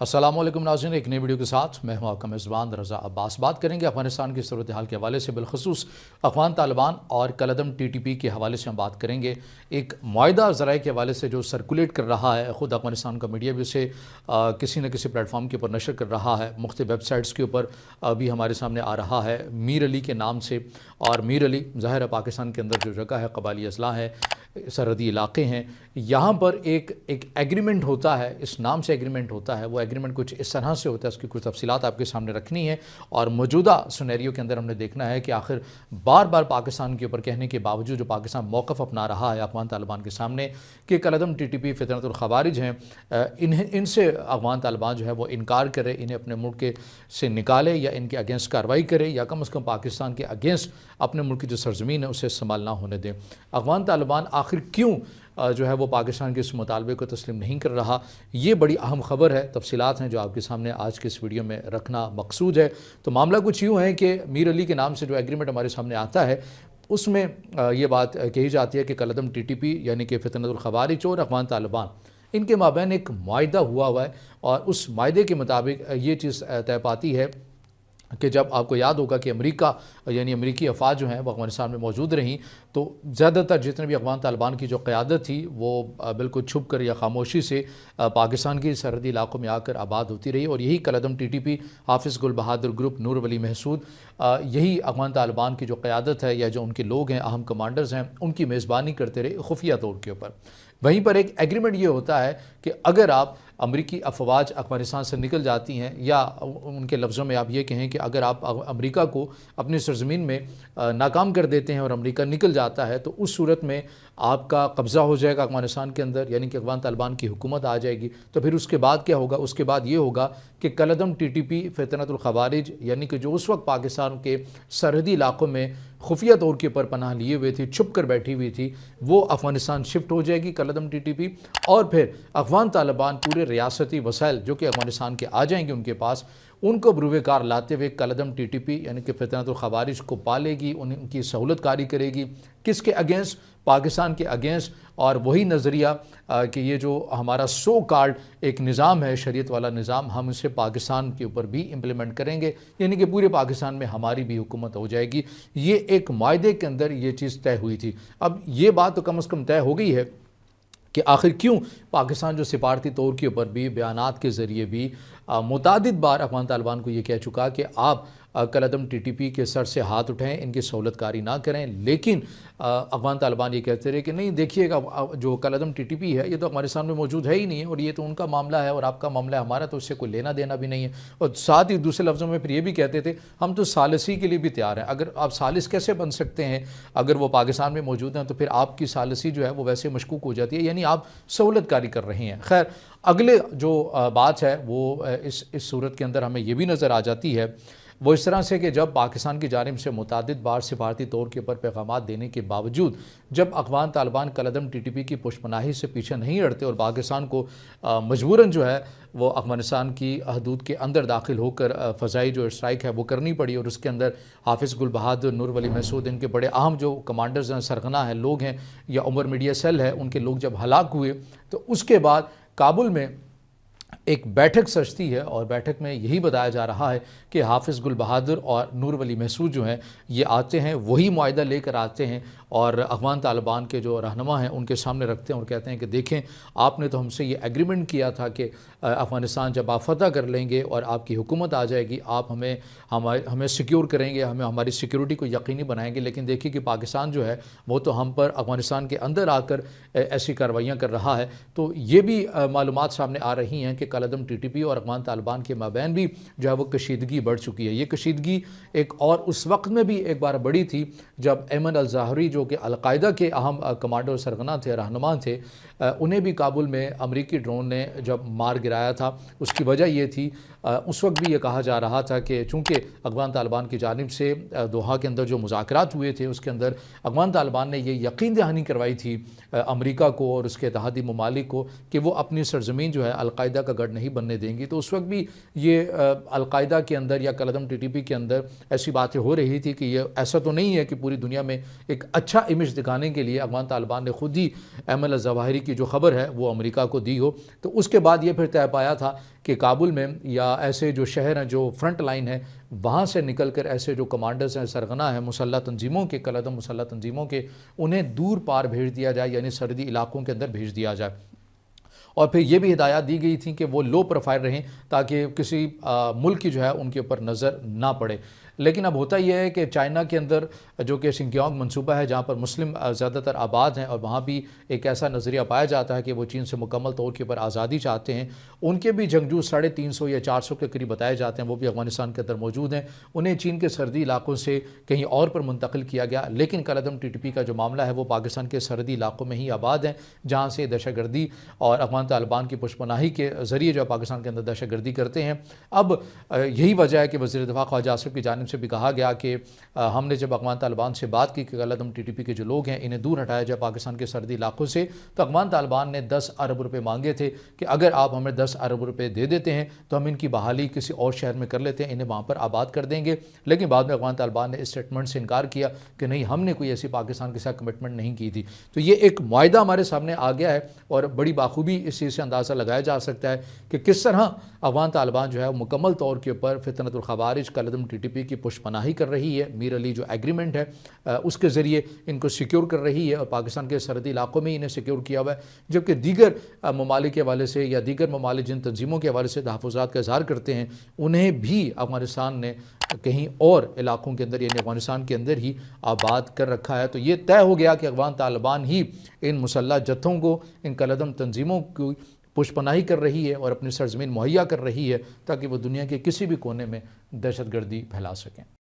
अस्सलाम वालेकुम नाज़रीन, एक नई वीडियो के साथ मैं हूं आपका मेज़बान रज़ा अब्बास। बात करेंगे अफ़गानिस्तान की सूरत हाल के हवाले से, बिलखसूस अफ़गान तालिबान और कलअदम TTP के हवाले से हम बात करेंगे। एक मुआहिदा ज़राए के हवाले से जो सर्कुलेट कर रहा है, ख़ुद अफ़गानिस्तान का मीडिया भी उसे किसी न किसी प्लेटफॉर्म के ऊपर नशर कर रहा है, मुख्तलिफ़ वेबसाइट्स के ऊपर भी हमारे सामने आ रहा है मीर अली के नाम से। और मीर अली ज़ाहिर है पाकिस्तान के अंदर जो जगह है, कबायली अज़ला है, सरहदी इलाके हैं, यहाँ पर एक एग्रीमेंट होता है, इस नाम से एग्रीमेंट होता है। वो एग्रीमेंट कुछ इस तरह से होता है, उसकी कुछ तफसीलात आपके सामने रखनी है। और मौजूदा सिनेरियो के अंदर हमने देखना है कि आखिर बार बार पाकिस्तान के ऊपर कहने के बावजूद जो पाकिस्तान मौक़िफ़ अपना रहा है अफ़गान तालिबान के सामने कि कलअदम TTP फितरतुल ख़वारिज हैं, इनसे अफ़गान तालिबान जो है वो इनकार करे, इन्हें अपने मुल्क से निकाले या इनके अगेंस्ट कार्रवाई करे, या कम अज़ कम पाकिस्तान के अगेंस्ट अपने मुल्क की जो सरज़मीन है उसे इस्तेमाल ना होने दें। अफ़गान तालिबान आखिर क्यों जो है वो पाकिस्तान के इस मुतालबे को तस्लीम नहीं कर रहा, ये बड़ी अहम ख़बर है, तफसीलात हैं जो आपके सामने आज के इस वीडियो में रखना मकसूद है। तो मामला कुछ यूँ है कि मीर अली के नाम से जो एग्रीमेंट हमारे सामने आता है उसमें ये बात कही जाती है कि कलअदम TTP यानी कि फितरतुल ख़वारिज और अफ़गान तालिबान, इनके माबैन एक मुआहिदा हुआ है। और उस मुआहिदे के मुताबिक ये चीज़ तय पाती है कि जब आपको याद होगा कि अमेरिका यानी अमेरिकी अफवाज जो हैं वो अफ़गानिस्तान में मौजूद रहीं, तो ज़्यादातर जितने भी अफ़गान तालिबान की जो क़यादत थी वो बिल्कुल छुप कर या खामोशी से पाकिस्तान की सरहदी इलाकों में आकर आबाद होती रही। और यही कलअदम TTP, हाफिज़ गुल बहादुर ग्रुप, नूर वली महसूद, यही अफ़गान तालिबान की जो क़यादत है या जो उनके लोग हैं, अहम कमांडर्स हैं, उनकी मेज़बानी करते रहे खुफिया तौर के ऊपर। वहीं पर एक एग्रीमेंट ये होता है कि अगर आप अमरीकी अफवाज अफ़गानिस्तान से निकल जाती हैं, या उनके लफ्ज़ों में आप ये कहें कि अगर आप अमरीका को अपनी सरज़मीन में नाकाम कर देते हैं और अमरीका निकल जाता है, तो उस सूरत में आपका कब्ज़ा हो जाएगा अफ़गानिस्तान के अंदर, यानी कि अफ़गान तालिबान की हुकूमत आ जाएगी। तो फिर उसके बाद क्या होगा? उसके बाद ये होगा कि कलअदम TTP फितरतुल ख़वारिज यानी कि जो उस वक्त पाकिस्तान के सरहदी इलाकों में खुफिया तौर के ऊपर पनाह लिए हुए थी, छुप कर बैठी हुई थी, वो अफ़गानिस्तान शिफ्ट हो जाएगी कलअदम TTP। और फिर अफ़गान तालिबान पूरे रियासती वसाइल जो कि अफ़गानिस्तान के आ जाएंगे उनके पास, उनको बरूएकार लाते हुए कलअदम TTP यानी कि फितरतुल ख़वारिज को पालेगी, उनकी सहूलत कारी करेगी। किसके अगेंस्ट? पाकिस्तान के अगेंस्ट। और वही नज़रिया कि ये जो हमारा सो कॉल्ड एक निज़ाम है, शरीयत वाला निज़ाम, हम इसे पाकिस्तान के ऊपर भी इम्प्लीमेंट करेंगे, यानी कि पूरे पाकिस्तान में हमारी भी हुकूमत हो जाएगी। ये एक मुआहिदे के अंदर ये चीज़ तय हुई थी। अब ये बात तो कम अज़ कम तय हो गई है कि आखिर क्यों पाकिस्तान जो सिफारती तौर के ऊपर भी बयानात के ज़रिए भी मुतादिद बार अफ़गान तालिबान को ये कह चुका कि आप कलअदम TTP के सर से हाथ उठाएं, इनकी सहूलतकारी ना करें। लेकिन अफ़गान तालिबान ये कहते रहे कि नहीं, देखिएगा जो कलअदम TTP है ये तो हमारे सामने मौजूद है ही नहीं है, और ये तो उनका मामला है और आपका मामला है, हमारा तो उससे कोई लेना देना भी नहीं है। और साथ ही दूसरे लफ्ज़ों में फिर ये भी कहते थे हम तो सालिसी के लिए भी तैयार हैं। अगर आप सालिस कैसे बन सकते हैं? अगर वो पाकिस्तान में मौजूद हैं तो फिर आपकी सालिसी जो है वो वैसे मशकूक हो जाती है, यानी आप सहूलतकारी कर रहे हैं। खैर, अगले जो बात है वो इस सूरत के अंदर हमें ये भी नज़र आ जाती है, वो इस तरह से कि जब पाकिस्तान की जानिब से मुतादिद बार सिफारती तौर के ऊपर पैगामात देने के बावजूद जब अफ़गान तालिबान कलअदम TTP की पुशपनाही से पीछे नहीं हटते और पाकिस्तान को मजबूरन जो है वो अफ़गानिस्तान की हदूद के अंदर दाखिल होकर फ़ज़ाई जो स्ट्राइक है वो करनी पड़ी, और उसके अंदर हाफिज़ गुल बहादुर, नूर वली महसूद, इनके बड़े अहम जो कमांडर्स हैं, सरगना हैं, लोग हैं, या उमर मीडिया सेल है, उनके लोग जब हलाक हुए, तो उसके बाद काबुल में एक बैठक सजती है। और बैठक में यही बताया जा रहा है कि हाफिज़ गुल बहादुर और नूर वली महसूद जो हैं ये आते हैं, वही मुआहिदा लेकर आते हैं और अफ़गान तालिबान के जो रहनुमा हैं उनके सामने रखते हैं और कहते हैं कि देखें, आपने तो हमसे ये एग्रीमेंट किया था कि अफ़गानिस्तान जब आप फ़तह कर लेंगे और आपकी हुकूमत आ जाएगी, आप हमें सिक्योर करेंगे, हमें हमारी सिक्योरिटी को यकीनी बनाएंगे। लेकिन देखिए कि पाकिस्तान जो है वो तो हम पर अफ़गानिस्तान के अंदर आकर ऐसी कार्रवाइयाँ कर रहा है। तो ये भी मालूमात सामने आ रही हैं कि कलअदम TTP और अफ़गान तालिबान के माबैन भी जो है वो कशीदगी बढ़ चुकी है। ये कशीदगी एक और उस वक्त में भी एक बार बढ़ी थी जब ऐमन अल-ज़ाहरी जो कि अल-कायदा के अहम कमांडर सरगना थे, रहनुमा थे, उन्हें भी काबुल में अमरीकी ड्रोन ने जब मार गिराया था। उसकी वजह ये थी, उस वक्त भी ये कहा जा रहा था कि चूँकि अफ़गान तालिबान की जानिब से दोहा के अंदर जो मुज़ाकरात हुए थे उसके अंदर अफ़गान तालिबान ने ये यकीन दहानी करवाई थी अमरीका को और उसके इत्तेहादी ममालिक को कि वो अपनी सरज़मीन जो है अल-कायदा کا گڑھ نہیں بننے دیں گی۔ تو اس وقت بھی یہ القاعدہ کے اندر یا کالعدم TTP کے اندر ایسی باتیں ہو رہی تھی کہ یہ ایسا تو نہیں ہے کہ پوری دنیا میں ایک اچھا امیج دکھانے کے لیے افغان طالبان نے خود ہی ایمن الظواہری کی جو خبر ہے وہ امریکہ کو دی ہو۔ تو اس کے بعد یہ پھر طے پایا تھا کہ کابل میں یا ایسے جو شہر ہیں جو فرنٹ لائن ہے وہاں سے نکل کر ایسے جو کمانڈرز ہیں، سرغنہ ہیں مسلح تنظیموں کے، کالعدم مسلح تنظیموں کے، انہیں دور پار بھیج دیا جائے، یعنی سرحدی علاقوں کے اندر بھیج دیا جائے۔ اور پھر یہ بھی ہدایات دی گئی تھیں کہ وہ لو پروفائل رہیں تاکہ کسی ملک کی جو ہے ان کے اوپر نظر نہ پڑے۔ لیکن اب ہوتا یہ ہے کہ چائنا کے اندر جو کہ شنکیانگ منصوبہ ہے جہاں پر مسلم زیادہ تر آباد ہیں، اور وہاں بھی ایک ایسا نظریہ پایا جاتا ہے کہ وہ چین سے مکمل طور کے اوپر آزادی چاہتے ہیں۔ ان کے بھی جنگجو 350 یا 400 کے قریب بتائے جاتے ہیں، وہ بھی افغانستان کے اندر موجود ہیں۔ انہیں چین کے سرحدی علاقوں سے کہیں اور پر منتقل کیا گیا، لیکن کالعدم TTP کا جو معاملہ ہے وہ پاکستان کے سرحدی علاقوں میں ہی آباد ہیں، جہاں سے دہشت گردی اور افغان طالبان کی پشت پناہی کے ذریعے جو پاکستان کے اندر دہشت گردی کرتے ہیں۔ اب یہی وجہ ہے کہ وزیر دفاع خواجہ آصف کی جانب سے بھی کہا گیا کہ ہم نے جب افغان طالبان سے بات کی کہ کالعدم TTP کے جو لوگ ہیں انہیں دور ہٹایا جائے پاکستان کے سرحدی علاقوں سے، تو افغان طالبان نے 10 ارب روپے مانگے تھے کہ اگر آپ ہمیں 10 ارب روپے دے دیتے ہیں تو ہم ان کی بحالی کسی اور شہر میں کر لیتے ہیں، انہیں وہاں پر آباد کر دیں گے۔ لیکن بعد میں افغان طالبان نے اس اسٹیٹمنٹ سے انکار کیا کہ نہیں، ہم نے کوئی ایسی پاکستان کے ساتھ کمٹمنٹ نہیں کی تھی۔ تو یہ ایک معاہدہ ہمارے سامنے آ گیا ہے، اور بڑی بخوبی اس چیز سے اندازہ لگایا جا سکتا ہے کہ کس طرح افغان طالبان جو ہے مکمل طور کے اوپر فتنۃ الخوارج کالعدم TTP کی پشت پناہی کر رہی ہے۔ میر علی جو ایگریمنٹ ہے اس کے ذریعے ان کو سیکیور کر رہی ہے، اور پاکستان کے سرحدی علاقوں میں انہیں سیکیور کیا ہوا ہے، جبکہ دیگر ممالک کے حوالے سے یا دیگر ممالک جن تنظیموں کے حوالے سے تحفظات کا اظہار کرتے ہیں انہیں بھی افغانستان نے کہیں اور علاقوں کے اندر یعنی افغانستان کے اندر ہی آباد کر رکھا ہے۔ تو یہ طے ہو گیا کہ افغان طالبان ہی ان مسلح جتھوں کو، ان کالعدم تنظیموں کو پشت پناہی کر رہی ہے اور اپنی سرزمین مہیا کر رہی ہے تاکہ وہ دنیا کے کسی بھی کونے میں دہشت گردی پھیلا سکیں۔